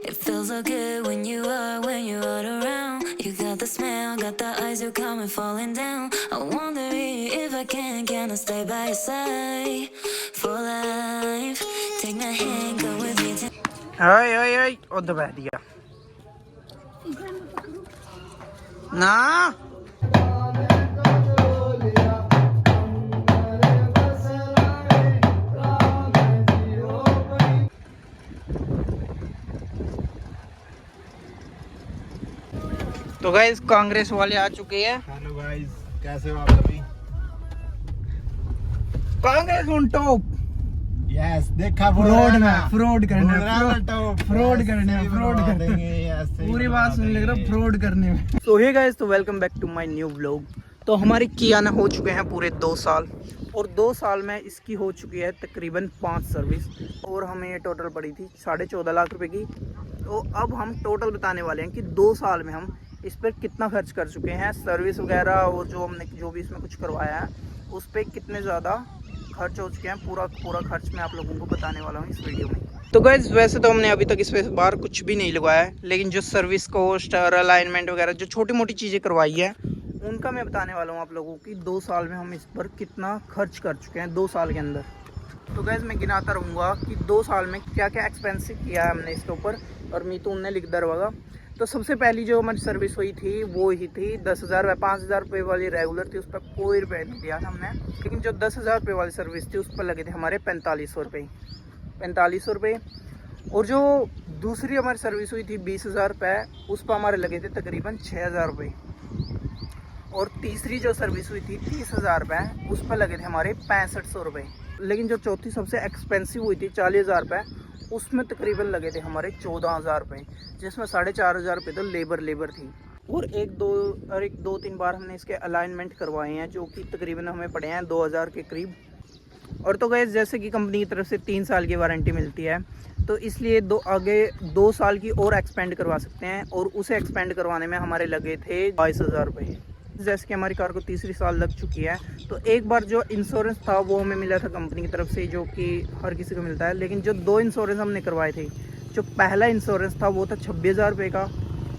It feels so good when you're around. You got the smell, got the eyes, you got me falling down. I wonder if I can I stay by your side for life? Take my hand, go with me to हाय हाय हाय और दबा दिया ना। तो guys Congress वाले आ चुके हैं। Hello guys, कैसे हो आप सभी? Congress on top. यस, देखा फ्रॉड में फ्रॉड करने पूरी बात सुन ले रहा फ्रॉड करने में। तो हे गाइस, तो welcome back to my new vlog. तो हमारी किया ना हो चुके हैं पूरे 2 साल, और 2 साल में इसकी हो चुकी है तकरीबन 5 सर्विस, और हमें ये टोटल पड़ी थी 14.5 लाख रुपए की। तो अब हम टोटल बताने वाले हैं कि 2 साल में हम इस पर कितना खर्च कर चुके हैं, सर्विस वगैरह और जो हमने जो भी इसमें कुछ करवाया है उस पर कितने ज़्यादा खर्च हो चुके हैं। पूरा खर्च मैं आप लोगों को बताने वाला हूँ इस वीडियो में। तो गाइस वैसे तो हमने अभी तक इस पे बाहर कुछ भी नहीं लगवाया है, लेकिन जो सर्विस कॉस्ट और अलाइनमेंट वगैरह जो छोटी मोटी चीज़ें करवाई है उनका मैं बताने वाला हूँ आप लोगों की 2 साल में हम इस पर कितना खर्च कर चुके हैं 2 साल के अंदर। तो गाइस मैं गिनाता रहूँगा कि 2 साल में क्या क्या एक्सपेंसिव किया है हमने इसके ऊपर, और मीतू ने लिख दरवागा। तो सबसे पहली जो हमारी सर्विस हुई थी वो ही थी 10,000 5,000 रुपये वाली रेगुलर थी, उस पर कोई रुपये नहीं दिया था हमने। लेकिन जो 10,000 रुपये वाली सर्विस थी उस पर लगे थे हमारे 4500 रुपये। और जो दूसरी हमारी सर्विस हुई थी 20,000 रुपये, उस पर हमारे लगे थे तकरीबन 6,000 रुपये। और तीसरी जो सर्विस हुई थी 30,000 रुपये, उस पर लगे थे हमारे 6500 रुपये। लेकिन जो चौथी सबसे एक्सपेंसिव हुई थी 40,000 रुपये, उसमें तकरीबन लगे थे हमारे 14,000 रुपये, जिसमें 4,500 रुपये तो लेबर थी। और एक दो तीन बार हमने इसके अलाइनमेंट करवाए हैं जो कि तकरीबन हमें पड़े हैं 2,000 के करीब। और तो गए जैसे कि कंपनी की तरफ से 3 साल की वारंटी मिलती है, तो इसलिए आगे 2 साल की और एक्सपेंड करवा सकते हैं, और उसे एक्सपेंड करवाने में हमारे लगे थे 22,000 रुपये। जैसे कि हमारी कार को तीसरी साल लग चुकी है, तो एक बार जो इंश्योरेंस था वो हमें मिला था कंपनी की तरफ से, जो कि हर किसी को मिलता है। लेकिन जो 2 इंश्योरेंस हमने करवाए थे, जो पहला इंश्योरेंस था वो था 26,000 रुपये का,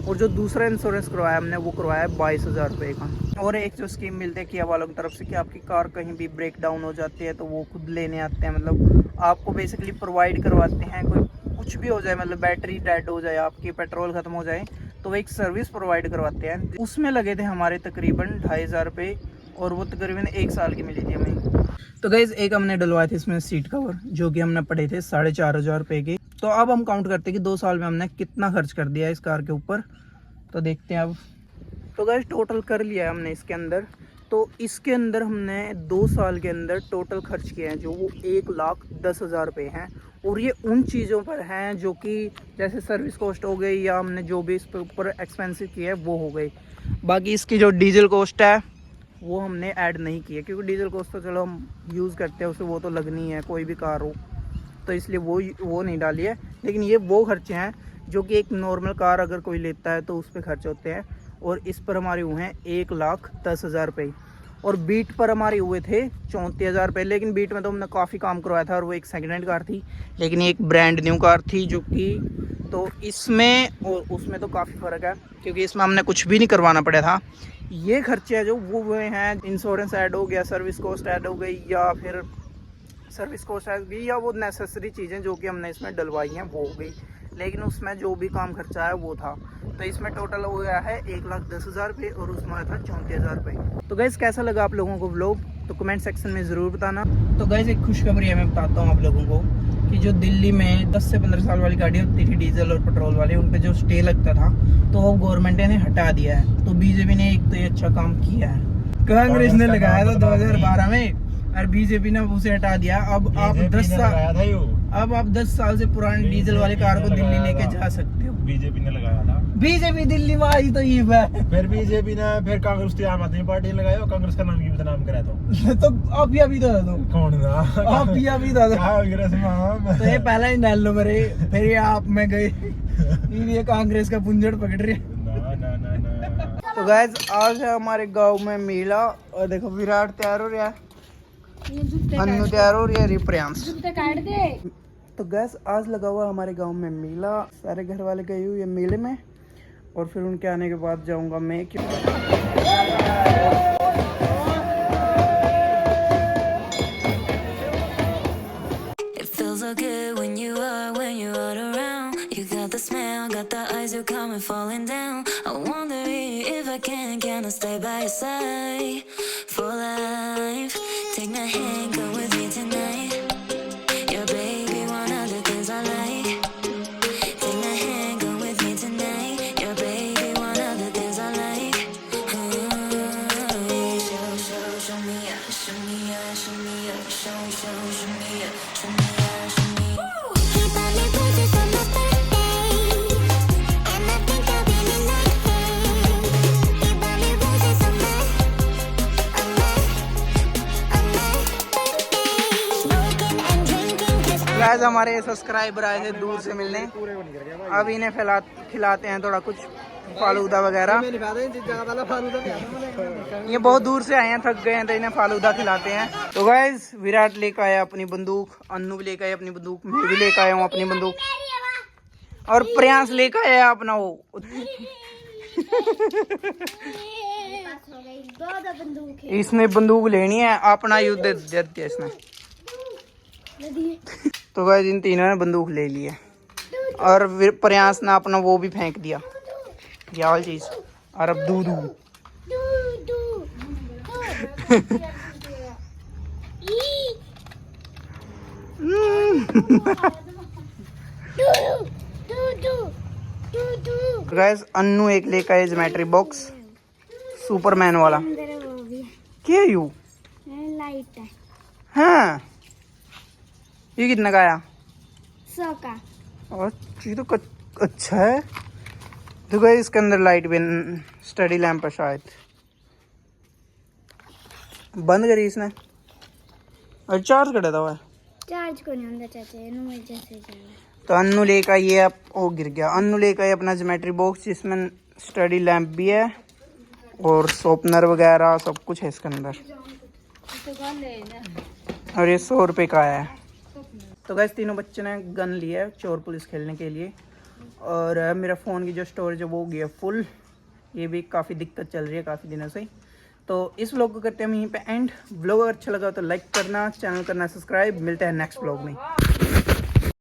और जो दूसरा इंश्योरेंस करवाया हमने वो करवाया 22,000 रुपये का। और एक जो स्कीम मिलती है किया वालों की तरफ से कि आपकी कार कहीं भी ब्रेक डाउन हो जाती है तो वो खुद लेने आते हैं, मतलब आपको बेसिकली प्रोवाइड करवाते हैं। कोई कुछ भी हो जाए, मतलब बैटरी डेड हो जाए, आपकी पेट्रोल ख़त्म हो जाए, तो वो एक सर्विस प्रोवाइड करवाते हैं। उसमें लगे थे हमारे तकरीबन 2,500 रुपये, और वो तकरीबन 1 साल की मिली थी हमें। तो गाइस एक हमने डलवाए थे इसमें सीट कवर, जो कि हमने पड़े थे 4,500 रुपये के। तो अब हम काउंट करते हैं कि 2 साल में हमने कितना खर्च कर दिया है इस कार के ऊपर। तो देखते हैं अब। तो गाइस टोटल कर लिया है हमने इसके अंदर। तो इसके अंदर हमने 2 साल के अंदर टोटल खर्च किए हैं जो वो 1,10,000 रुपये हैं। और ये उन चीज़ों पर हैं जो कि जैसे सर्विस कॉस्ट हो गई, या हमने जो भी इस पर ऊपर एक्सपेंसिव किया है वो हो गई। बाकी इसकी जो डीजल कॉस्ट है वो हमने ऐड नहीं की है, क्योंकि डीजल कॉस्ट तो चलो हम यूज़ करते हैं, उसे वो तो लगनी है कोई भी कार हो, तो इसलिए वो नहीं डाली है। लेकिन ये वो खर्चे हैं जो कि एक नॉर्मल कार अगर कोई लेता है तो उस पर खर्च होते हैं। और इस पर हमारे हुए हैं 1,10,000 रुपये। और बीट पर हमारे हुए थे 34,000 रुपये। लेकिन बीट में तो हमने काफ़ी काम करवाया था, और वो एक सेकेंड हैंड कार थी, लेकिन एक ब्रांड न्यू कार थी जो कि, तो इसमें और उसमें तो काफ़ी फ़र्क है, क्योंकि इसमें हमने कुछ भी नहीं करवाना पड़ा था। ये खर्चे हैं जो वो हुए हैं, इंश्योरेंस ऐड हो गया, सर्विस कॉस्ट ऐड हो गई, या फिर सर्विस कॉस्ट ऐड गई, या वो नेसेसरी चीज़ें जो कि हमने इसमें डलवाई हैं वो हो गई। लेकिन उसमें जो भी काम खर्चा है वो था। तो इसमें टोटल हो गया है 1,10,000 रुपये, और उसमें था 34,000 रुपये। तो गैस कैसा लगा आप लोगों को व्लॉग, तो कमेंट सेक्शन में ज़रूर बताना। तो गैस एक खुशखबरी है, मैं बताता हूँ आप लोगों को कि जो दिल्ली में 10 से 15 साल वाली गाड़ी होती थी डीजल और पेट्रोल वाली, उन पर जो स्टे लगता था तो वो गवर्नमेंट ने हटा दिया है। तो बीजेपी ने एक तो ये अच्छा काम किया है। कांग्रेस ने लगाया था 2012 में, और बीजेपी ने उसे हटा दिया। अब आप 10 साल से पुरानी डीजल वाली कार को दिल्ली लेके जा सकते हो। बीजेपी ने लगाया था। बीजेपी दिल्ली में आई तो ये फिर बीजेपी ने, फिर कांग्रेस की आम आदमी पार्टी ने लगाया, और कांग्रेस का नाम क्यों बदनाम करा तो आप या भी दो कौन था? आप या भी दो तो ये पहला ही डाल लो मेरे, फिर ये आप में गए, ये कांग्रेस का पुंजड़ पकड़ रहे। ना। तो गाइस आज है हमारे गांव में मेला, और देखो विराट तैयार हो रहा है, अन्नू तैयार हो रही है, रिप्रियांश। जूते काट दे। तो गैस आज लगा हुआ हमारे गांव में मेला, सारे घर वाले गए हुए मेले में और फिर उनके आने के बाद जाऊंगा मैं। It feels so good when you are around. You got the smell, got the eyes, you come and falling down. I wonder if I can I stay by your side for life? Take my hand, go with me tonight. Your baby, one of the things I like. Take my hand, go with me tonight. Your baby, one of the things I like. Show me up, show me up, show me up, show me up, show me up, show me up. He bought me roses on my birthday, and I think I'll be in nothing. He bought me roses on my birthday. Smoking and drinking 'cause I gas हमारे subscriber आए थे दूर से मिलने, अब इन्हें खिलाते हैं थोड़ा कुछ फालूदा वगैरह। ये बहुत दूर से आए हैं, थक गए हैं तो इन्हें फालूदा खिलाते हैं। तो गाइस विराट लेकर आया अपनी बंदूक, अन्नू भी लेकर आया अपनी बंदूक, मैं भी लेकर आया हूँ अपनी बंदूक और प्रयास लेकर आया अपना वो। इसने बंदूक लेनी है, अपना युद्ध दे दिया इसने। तो गाइस इन तीनों ने बंदूक ले ली है और प्रयास ने अपना वो भी फेंक दिया, क्या वाली चीज, और अब दूधू। गाइस अन्नू एक लेकर आए ज्योमेट्री बॉक्स सुपरमैन वाला। अंदर वो भी क्या यू लाइट है, हाँ ये कितना का आया? 100 का। और ये तो अच्छा है। तो गाइस इसके अंदर लाइट भी, स्टडी लैंप है शायद, बंद करी इसने और चार्ज कर देता हुआ है। चार्ज को नहीं होता चाचा, इमरजेंसी चार्ज। तो अन्नू लेकर ये अब वो गिर गया। अन्नू लेकर ये अपना ज्योमेट्री बॉक्स जिसमें स्टडी लैंप भी है और शॉर्पनर वगैरह सब कुछ है इसके अंदर, और ये 100 रुपये का आया है। तो गाइस तीनों बच्चे ने गन लिया है चोर पुलिस खेलने के लिए, और मेरा फ़ोन की जो स्टोरेज है वो गया फुल। ये भी काफ़ी दिक्कत चल रही है काफ़ी दिनों से। तो इस व्लॉग को करते हैं हम यहीं पे एंड। व्लॉग अगर अच्छा लगा तो लाइक करना, चैनल करना सब्सक्राइब। मिलते हैं नेक्स्ट व्लॉग में।